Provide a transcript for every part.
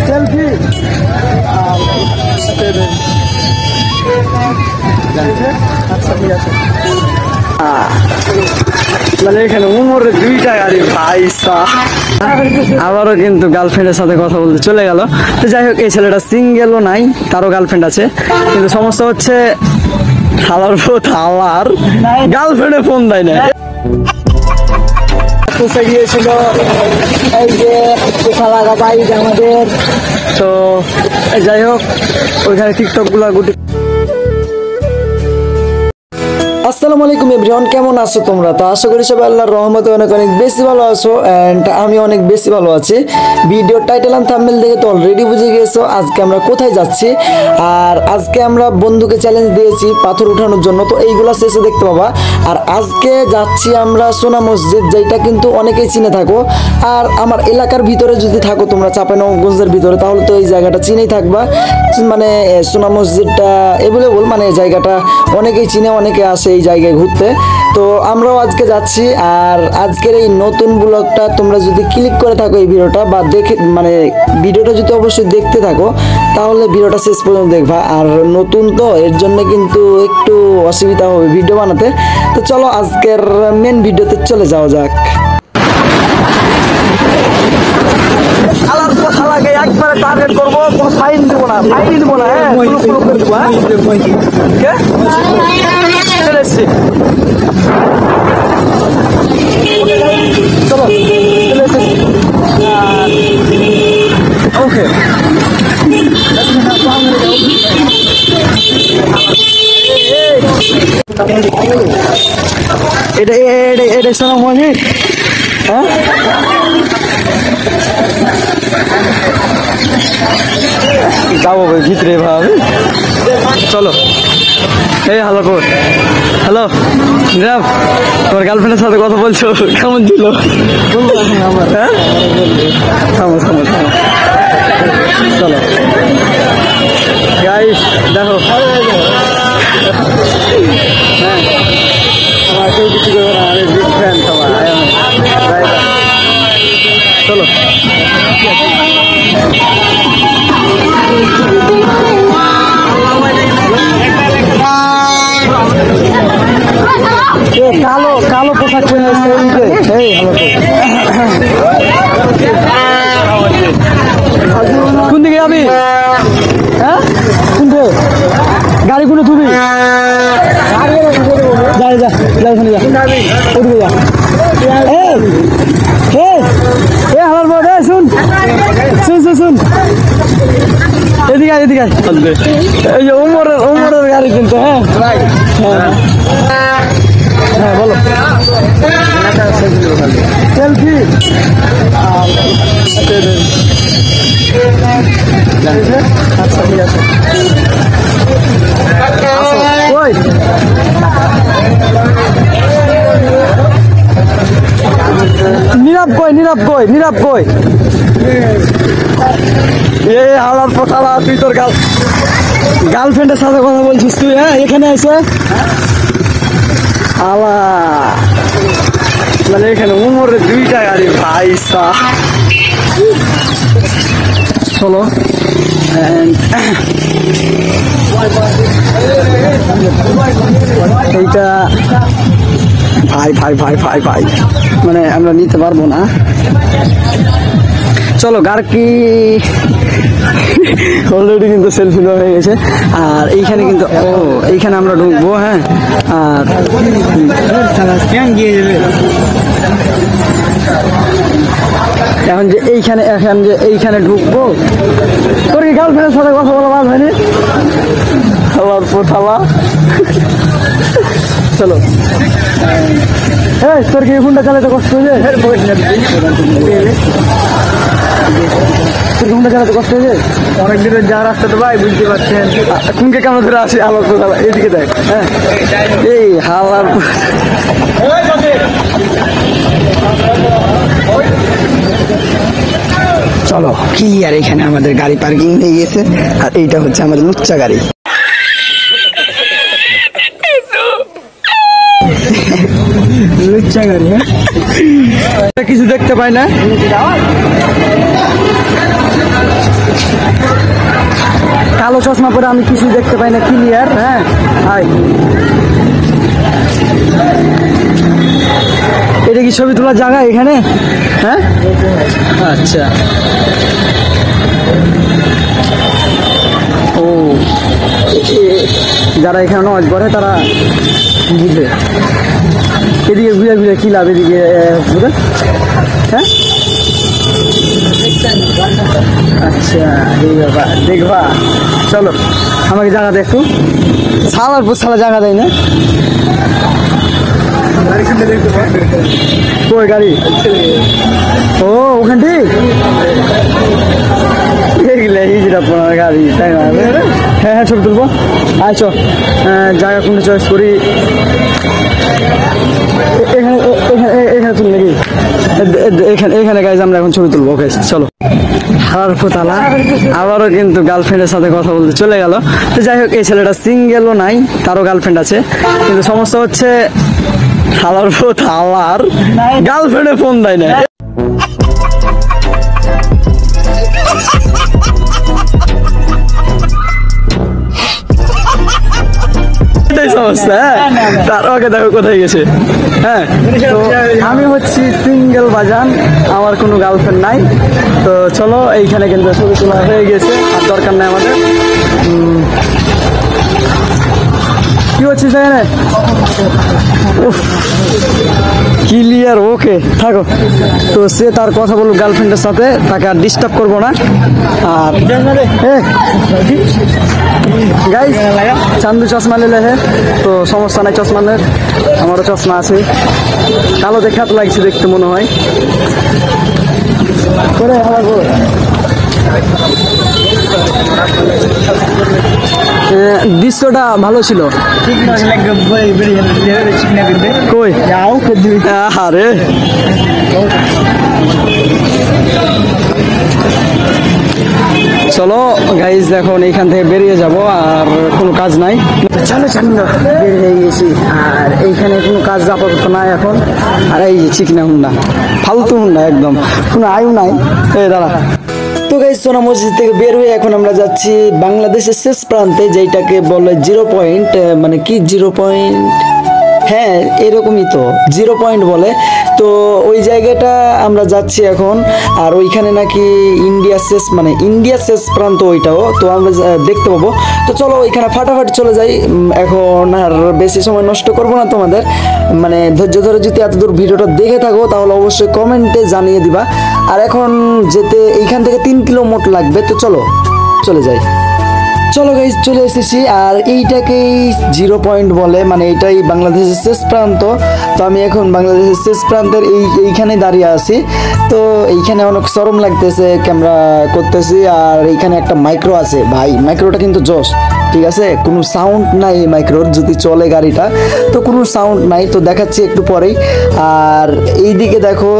Selfie আচ্ছা ঠিক আছে। মানে এখানে উমরের দুইটা গাড়ি ভাইসা আবারও কিন্তু গার্লফ্রেন্ডের সাথে কথা বলতে চলে গেল। তো যাই হোক, এই ছেলেটা সিঙ্গেলও নাই, তারও গার্লফ্রেন্ড আছে, কিন্তু সমস্যা হচ্ছে হালার হালার গার্লফ্রেন্ডে ফোন দেয় না। গিয়েছিল এই যে বাইক আমাদের। তো যাই হোক, ওইখানে টিকটক গুলা গুটি। আসসালামু আলাইকুম এভরিওয়ান, কেমন আছো তোমরা? তো আশা করি সবাই আল্লাহর রহমতে অনেক অনেক বেশি ভালো আছো, এন্ড আমি অনেক বেশি ভালো আছি। ভিডিওর টাইটেল আর থাম্বনেল দেখে তো অলরেডি বুঝে গিয়েছো আজকে আমরা কোথায় যাচ্ছি। আর আজকে আমরা বন্ধুকে চ্যালেঞ্জ দিয়েছি পাথর উঠানোর জন্য, তো এইগুলা শেষে দেখতে পাবা। আর আজকে যাচ্ছি আমরা সোনা মসজিদ, যেটা কিন্তু অনেকেই চিনে থাকো। আর আমার এলাকার ভিতরে যদি থাকো তোমরা চাঁপাইনবাবগঞ্জের ভিতরে, তাহলে তো এই জায়গাটা চিনেই থাকবা। মানে সোনা মসজিদটা এভেলেবল, মানে জায়গাটা অনেকেই চিনে, অনেকে আসে এই জায়গায় ঘুরতে। তো আমরাও আজকে যাচ্ছি। আর আজকের এই নতুন ব্লগটা তোমরা যদি ক্লিক করে থাকো এই ভিডিওটা, বা দেখে মানে ভিডিওটা যদি অবশ্যই দেখতে থাকো, তাহলে ভিডিওটা শেষ পর্যন্ত দেখবা। আর নতুন তো এর জন্য কিন্তু একটু অসুবিধা হবে ভিডিও বানাতে। তো চলো আজকের মেন ভিডিওতে চলে যাওয়া যাক। একবারে টার্গেট করবো, কোনো ফাইন দিব না, ফাইন দিব না, হ্যাঁ করে দেবো। হ্যাঁ চলে এসছি, চলো চলে এসেছি। ওকে এটা এটা এটা শোনো মনে, হ্যাঁ যাবো ভিতরে ভাবে। চলো এই হ্যালো কোড, হ্যালো নিরাব, তোমার গার্লফ্রেন্ডের সাথে কথা বলছো, কেমন ছিল? হ্যাঁ থামো থামো থামো, চলো গাইস দেখো। হ্যাঁ আমার কেউ কিছু করবে না, আমি বিগ ফ্যান তোমার। চলো কালো কালো পোশাক পরে কোন দিকে যাবি? হ্যাঁ কোন দিকে গাড়ি কোনো তুমি যা যা যা ওখানে যা, ওদিকে যা। হালার বোর্ড, শুন শুন শুন শুন, এদিকে এদিকে। এই যে উমরের গাড়ি কিন্তু। হ্যাঁ হ্যাঁ বলো, সেলফি আচ্ছা ঠিক আছে। ওই নীরব কই, নীরব কই, নীরব কই? এ হালার পোশালা, তুই তোর গার্লফ্রেন্ডের সাথে কথা বলছিস তুই? হ্যাঁ এখানে এসে আলা, মানে এখানে উমরের দুইটা গাড়ি ভাইসা। চলো এইটা ভাই ভাই ভাই ভাই ভাই, মানে আমরা নিতে পারবো না। চলো গার্কি অলরেডি কিন্তু সেলফি হয়ে গেছে। আর এইখানে কিন্তু এইখানে আমরা ঢুকবো। হ্যাঁ আর এখন যে এইখানে ঢুকবো, তোর কি গার্লফ্রেন্ডের সাথে কথা বলা বাদ হয়নি? আবার পোথালা। চলো হ্যাঁ, তোর কি ফোনটা চালাতে কষ্ট হয়েছে? ফোনটা চালাতে কষ্ট হয়েছে? অনেক দিনের যা রাস্তা তো ভাই বুঝতে পারছেন। কোনকে কেমন ধরে আসি আলার পোথালা, এদিকে দেখ। হ্যাঁ এই হালার চলো ক্লিয়ার। এখানে আমাদের গাড়ি পার্কিং হয়ে গেছে, আর এইটা হচ্ছে আমাদের লুচ্চা গাড়ি। লুচ্চা গাড়ি, হ্যাঁ কিছু দেখতে পাই না। কালো চশমা পরে আমি কিছুই দেখতে পাই না ক্লিয়ার। হ্যাঁ হাই, এটা কি ছবি তোলার জায়গা এখানে? হ্যাঁ আচ্ছা, ও যারা এখানে নামাজ পড়ে তারা বুঝে। এদিকে ঘুরে ঘুরে কি লাভ এদিকে বুঝে? হ্যাঁ আচ্ছা এই ব্যাপার, দেখবা চলো আমাকে জায়গা দেখো। সালার পর সালা জায়গা দেয় না, কই গাড়ি? ও ওখান থেকে গাড়ি, তাই না? হ্যাঁ হ্যাঁ ছবি তুলবো। আচ্ছা জায়গা কোনটা চয়েস করি? এখানে এখানে তুল নাকি? এখানে গাইজ আমরা এখন ছবি তুলবো। ওকে চলো। হারার ফোতালা আবারও কিন্তু গার্লফ্রেন্ডের সাথে কথা বলতে চলে গেল। তো যাই হোক, এই ছেলেটা সিঙ্গেলও নাই, তারও গার্লফ্রেন্ড আছে, কিন্তু সমস্যা হচ্ছে হালার ফোতালার গার্লফ্রেন্ডে ফোন দেয় না। সমস্যা। তার আগে দেখো কোথায় গেছে। হ্যাঁ আমি হচ্ছি সিঙ্গেল বাজান, আমার কোনো গার্লফ্রেন্ড নাই। তো চলো, এইখানে কিন্তু ছবি তোলা হয়ে গেছে, আর দরকার নাই আমাদের। কি হচ্ছে সেখানে? ক্লিয়ার, ওকে থাকো। তো সে তার কথা বলুক গার্লফ্রেন্ডের সাথে, তাকে আর ডিস্টার্ব করবো না। আর গাইস চান্দু চশমা নিলে হে, তো সমস্যা নাই, চশমা নেই, আমারও চশমা আছে। কালো দেখা তো লাগছে দেখতে মনে হয়। দৃশ্যটা ভালো ছিল। কই আরে চলো গাইজ, এখন এইখান থেকে বেরিয়ে যাব, আর কোনো কাজ নাই। চলো চলো বের হয়ে গেছি, আর এইখানে কোনো কাজ আপাতত নাই এখন। আর এই চিকনা হুন্ডা, ফালতু হুন্ডা একদম, কোনো আয়ু নাই। এই দাঁড়া। তো গাইজ সোনা মসজিদ থেকে বের হয়ে এখন আমরা যাচ্ছি বাংলাদেশের শেষ প্রান্তে, যেটাকে বলে 0 পয়েন্ট, মানে কি 0 পয়েন্ট, হ্যাঁ এরকমই তো 0 পয়েন্ট বলে। তো ওই জায়গাটা আমরা যাচ্ছি এখন, আর ওইখানে নাকি ইন্ডিয়ার শেষ, মানে ইন্ডিয়ার শেষ প্রান্ত ওইটাও, তো আমরা দেখতে পাবো। তো চলো ওইখানে ফাটাফাটি চলে যাই। এখন আর বেশি সময় নষ্ট করবো না তোমাদের, মানে ধৈর্য ধরে যদি এত দূর ভিডিওটা দেখে থাকো তাহলে অবশ্যই কমেন্টে জানিয়ে দিবা। আর এখন যেতে এইখান থেকে 3 কিলো মোট লাগবে, তো চলো চলে যাই। চলো গাইজ চলে এসেছি, আর এইটাকেই 0 পয়েন্ট বলে, মানে এটাই বাংলাদেশের শেষ প্রান্ত। তো আমি এখন বাংলাদেশের শেষ প্রান্তের এইখানে দাঁড়িয়ে আছি। তো এইখানে অনেক শরম লাগতেছে ক্যামেরা করতেছি, আর এইখানে একটা মাইক্রো আছে ভাই, মাইক্রোটা কিন্তু জোশ, ঠিক আছে, কোনো সাউন্ড নাই এই মাইক্রোর, যদি চলে গাড়িটা তো কোনো সাউন্ড নাই। তো দেখাচ্ছি একটু পরেই। আর এইদিকে দেখো,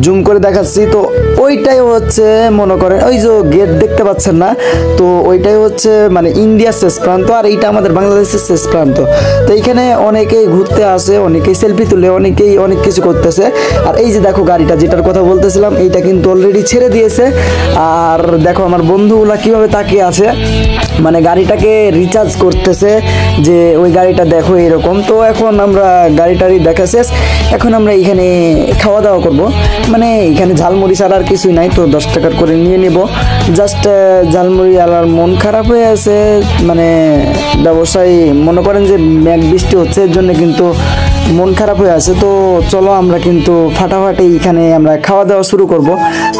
জুম করে দেখাচ্ছি, তো ওইটাই হচ্ছে মনে করেন ওই যে গেট দেখতে পাচ্ছেন না, তো ওইটাই হচ্ছে মানে ইন্ডিয়ার শেষ প্রান্ত, আর এইটা আমাদের বাংলাদেশের শেষ প্রান্ত। তো এইখানে অনেকেই ঘুরতে আসে, অনেকেই সেলফি তুলে, অনেকেই অনেক কিছু করতেছে। আর এই যে দেখো গাড়িটা, যেটার কথা বলতেছিলাম, এইটা কিন্তু অলরেডি ছেড়ে দিয়েছে। আর দেখো আমার বন্ধুগুলা কিভাবে তাকিয়ে আছে, মানে গাড়িটাকে রিচার্জ করতেছে, যে ওই গাড়িটা দেখো এরকম। তো এখন আমরা গাড়িটারই দেখা শেষ, এখন আমরা এখানে খাওয়া দাওয়া করব, মানে এখানে ঝালমুড়ি ছাড়া আর কিছুই নাই। তো 10 টাকার করে নিয়ে নেব, জাস্ট ঝালমুড়ি। আর মন খারাপ হয়ে আছে, মানে ব্যবসায়ী মনে করেন যে মেঘ বৃষ্টি হচ্ছে, এর জন্য কিন্তু মন খারাপ হয়ে আছে। তো চলো আমরা কিন্তু ফাটাফাটি এখানে আমরা খাওয়া দাওয়া শুরু করব।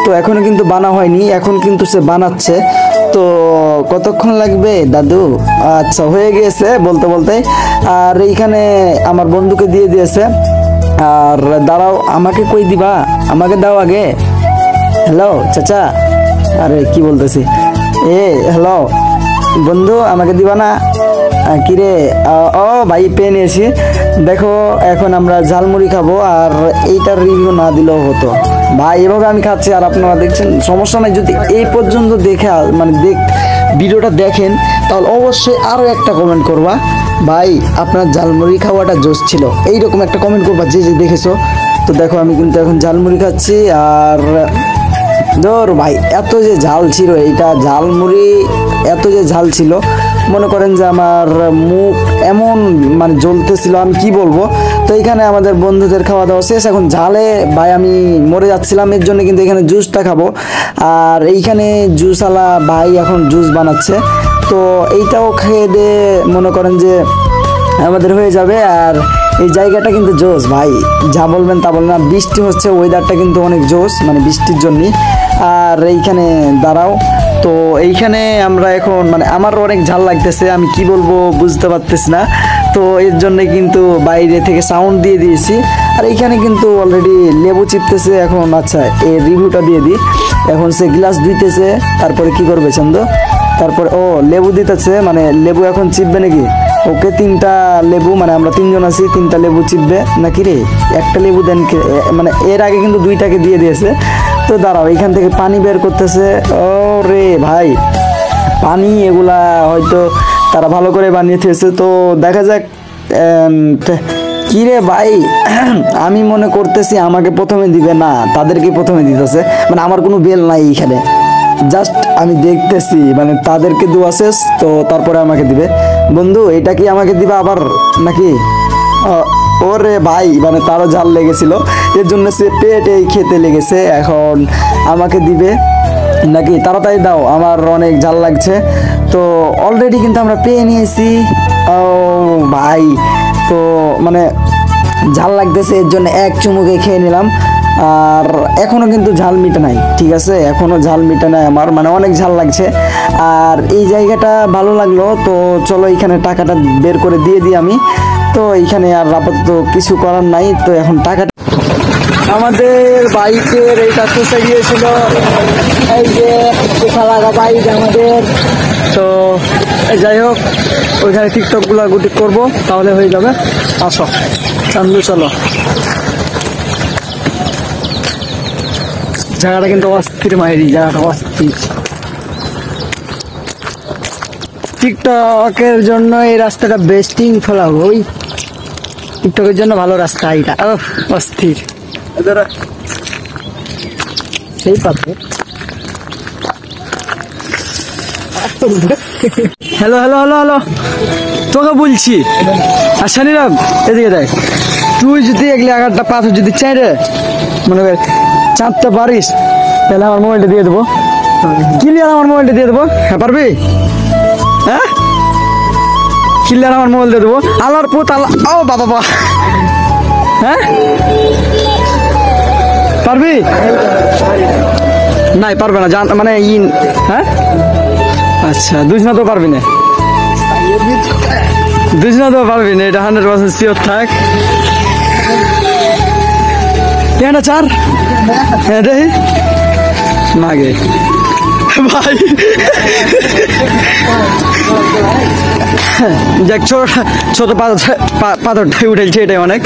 তো এখনো কিন্তু বানা হয়নি, এখন কিন্তু সে বানাচ্ছে। তো কতক্ষণ লাগবে দাদু? আচ্ছা হয়ে গিয়েছে বলতে বলতে। আর এইখানে আমার বন্ধুকে দিয়ে দিয়েছে। আর দাঁড়াও, আমাকে কই দিবা? আমাকে দাও আগে। হ্যালো চাচা, আরে কি বলতেছি, হ্যালো বন্ধু, আমাকে দিবা না? কিরে, ও ভাই পেয়ে নিয়েছি। দেখো এখন আমরা ঝালমুড়ি খাবো, আর এইটার রিভিউ না দিলেও হতো ভাই, এভাবে আমি খাচ্ছি আর আপনারা দেখছেন, সমস্যা নাই। যদি এই পর্যন্ত দেখে মানে ভিডিওটা দেখেন, তাহলে অবশ্যই আরও একটা কমেন্ট করবা, ভাই আপনার ঝালমুড়ি খাওয়াটা জোশ ছিল, এইরকম একটা কমেন্ট করবা যে যে দেখেছো। তো দেখো আমি কিন্তু এখন ঝালমুড়ি খাচ্ছি, আর ধর ভাই এত যে ঝাল ছিল, এইটা ঝালমুড়ি এত যে ঝাল ছিল, মনে করেন যে আমার মুখ এমন মানে জ্বলতেছিল, আমি কি বলবো। তো এখানে আমাদের বন্ধুদের খাওয়া দাওয়া শেষ, এখন ঝালে ভাই আমি মরে যাচ্ছিলাম, এর জন্য কিন্তু এখানে জুসটা খাবো। আর এইখানে জুসওয়ালা ভাই এখন জুস বানাচ্ছে, তো এইটাও খেয়ে দিয়ে মনে করেন যে আমাদের হয়ে যাবে। আর এই জায়গাটা কিন্তু জোস ভাই, যা বলবেন তা বলবেন না। বৃষ্টি হচ্ছে, ওয়েদারটা কিন্তু অনেক জোস, মানে বৃষ্টির জন্যই। আর এইখানে দাঁড়াও, তো এইখানে আমরা এখন মানে আমার অনেক ঝাল লাগতেছে, আমি কি বলবো বুঝতে পারতেছি না। তো এর জন্য কিন্তু বাইরে থেকে সাউন্ড দিয়ে দিয়েছি। আর এইখানে কিন্তু অলরেডি লেবু চিপতেছে এখন। আচ্ছা, এই রিভিউটা দিয়ে দিই। এখন সে গ্লাস ধুইতেছে, তারপরে কি করবে চন্দ, তারপরে ও লেবু দিতেছে, মানে লেবু এখন চিপবে নাকি। ওকে 3টা লেবু, মানে আমরা 3জন আছি, 3টা লেবু চিপবে নাকি রে, একটা লেবু দেন, মানে এর আগে কিন্তু 2টাকে দিয়ে দিয়েছে। তো দাঁড়াও, এখান থেকে পানি বের করতেছে। ও রে ভাই, পানি এগুলা হয়তো তারা ভালো করে বানিয়েছে, তো দেখা যাক। কি রে ভাই, আমি মনে করতেছি আমাকে প্রথমে দিবে না, তাদেরকে প্রথমে দিতেছে, মানে আমার কোনো বেল নাই এইখানে, জাস্ট আমি দেখতেছি, মানে তাদেরকে দেওয়া শেষ, তো তারপরে আমাকে দিবে। বন্ধু এটা কি আমাকে দিবা আবার নাকি? ওরে ভাই, মানে তারও ঝাল লেগেছিল, এর জন্য সে পেটে খেতে লেগেছে, এখন আমাকে দিবে নাকি? তাড়াতাড়ি দাও, আমার অনেক ঝাল লাগছে। তো অলরেডি কিন্তু আমরা পেয়ে নিয়েছি। ও ভাই, তো মানে ঝাল লাগতেছে, এর জন্য এক চুমুকে খেয়ে নিলাম। আর এখনও কিন্তু ঝাল মিটে নাই, ঠিক আছে, এখনও ঝাল মিটে নাই আমার, মানে অনেক ঝাল লাগছে। আর এই জায়গাটা ভালো লাগলো, তো চলো এখানে টাকাটা বের করে দিয়ে দিই আমি। তো এইখানে আর আপাতত কিছু করার নাই, তো এখন টাকাটা আমাদের বাইকের এইটা চষে গিয়েছিল, এই যে লাগা বাইক আমাদের। তো যাই হোক, ওইখানে টিকটকগুলো গুটি করবো, তাহলে হয়ে যাবে। আসো চান্দু, চলো। জায়গাটা কিন্তু অস্থির মায়েরি, জায়গাটা অস্থির। টিকটকের জন্য এই রাস্তাটা বেস্টিং ফেলা, ওই টিকটকের জন্য ভালো রাস্তা এইটা। অস্থির সেই পাবে। হ্যালো হ্যালো হ্যালো হ্যালো, তোকে বলছি। আচ্ছা নিলাম, এদিকে দেখ, তুই যদি এগুলি 11টা পাথর যদি চাইরে মনে কর চাঁদতে পারিস, তাহলে আমার মোবাইলটা দিয়ে দেবো। ক্লিয়ার আমার মোবাইলটা দিয়ে দেবো, হ্যাঁ পারবি? হ্যাঁ ক্লিয়ার আমার মোবাইল দিয়ে দেবো। আল্লাহর পুত আল্লাহ, ও বাবা, হ্যাঁ পারবি? নাই পারবে না, জান মানে হ্যাঁ আচ্ছা, দুজনা তো পারবি না, দুজনা তো পারবি না, এটা 100% শিওর থাক। এটা 4, হ্যাঁ দেখি মাগে ভাই। দেখ ছোট পাথরটাই উঠেছে, এটাই অনেক।